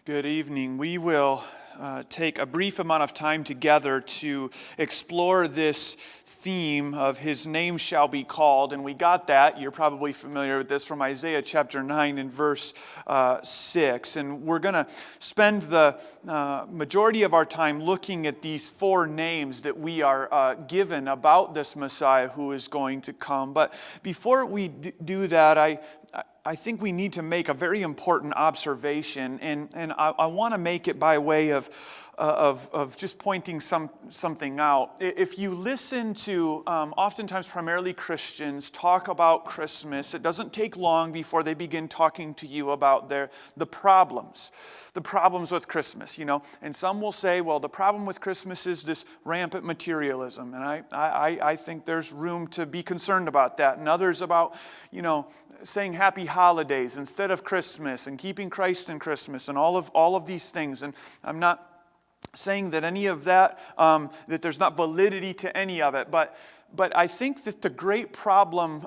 Good evening. We will take a brief amount of time together to explore this theme of His name shall be called. And we got that. You're probably familiar with this from Isaiah chapter 9 and verse 6. And we're going to spend the majority of our time looking at these four names that we are given about this Messiah who is going to come. But before we do that, I think we need to make a very important observation, and I want to make it by way of just pointing something out. If you listen to oftentimes primarily Christians talk about Christmas, it doesn't take long before they begin talking to you about the problems with Christmas, And some will say, well, the problem with Christmas is this rampant materialism, and I think there's room to be concerned about that. And others about, saying happy holidays instead of Christmas and keeping Christ in Christmas and all of these things. And I'm not saying that any of that, that there's not validity to any of it, but I think that the great problem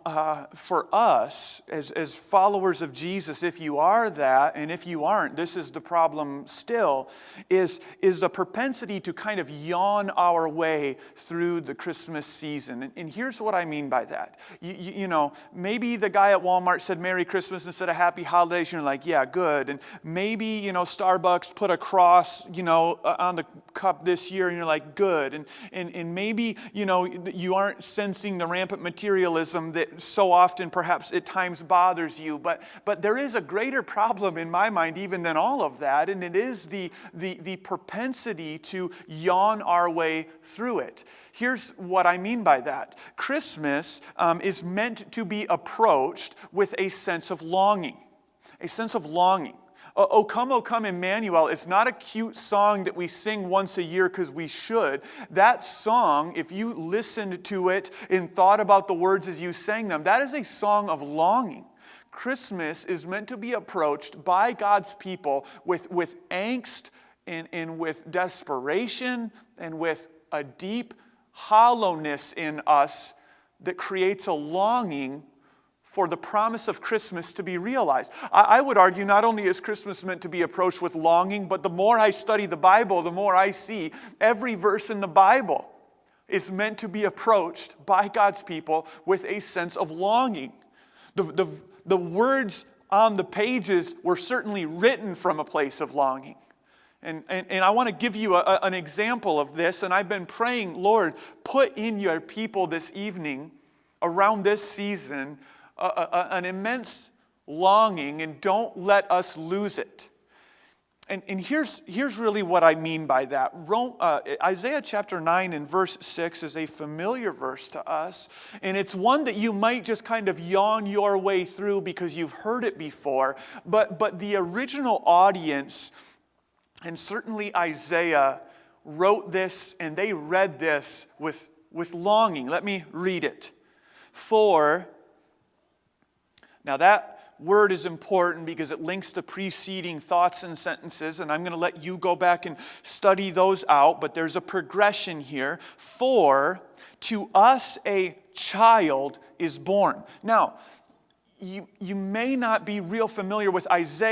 for us as followers of Jesus, if you are that, and if you aren't, this is the problem still, is the propensity to kind of yawn our way through the Christmas season. And here's what I mean by that. Maybe the guy at Walmart said Merry Christmas instead of Happy Holidays, and you're like, yeah, good. And maybe, Starbucks put a cross, on the cup this year, and you're like, good. And maybe, you aren't sensing the rampant materialism that so often perhaps at times bothers you, but there is a greater problem in my mind even than all of that, and it is the propensity to yawn our way through it. Here's what I mean by that. Christmas is meant to be approached with a sense of longing. A sense of longing. O come, Emmanuel. It's not a cute song that we sing once a year because we should. That song, if you listened to it and thought about the words as you sang them, that is a song of longing. Christmas is meant to be approached by God's people with angst and with desperation and with a deep hollowness in us that creates a longing for the promise of Christmas to be realized. I would argue not only is Christmas meant to be approached with longing, but the more I study the Bible, the more I see every verse in the Bible is meant to be approached by God's people with a sense of longing. The words on the pages were certainly written from a place of longing. And I want to give you an example of this, and I've been praying, Lord, put in your people this evening, around this season, an immense longing, and don't let us lose it. And here's really what I mean by that. Isaiah chapter 9 and verse 6 is a familiar verse to us, and it's one that you might just kind of yawn your way through because you've heard it before, but the original audience, and certainly Isaiah, wrote this and they read this with longing. Let me read it. Now that word is important because it links to preceding thoughts and sentences, and I'm going to let you go back and study those out, but there's a progression here. For to us a child is born. Now, you may not be real familiar with Isaiah.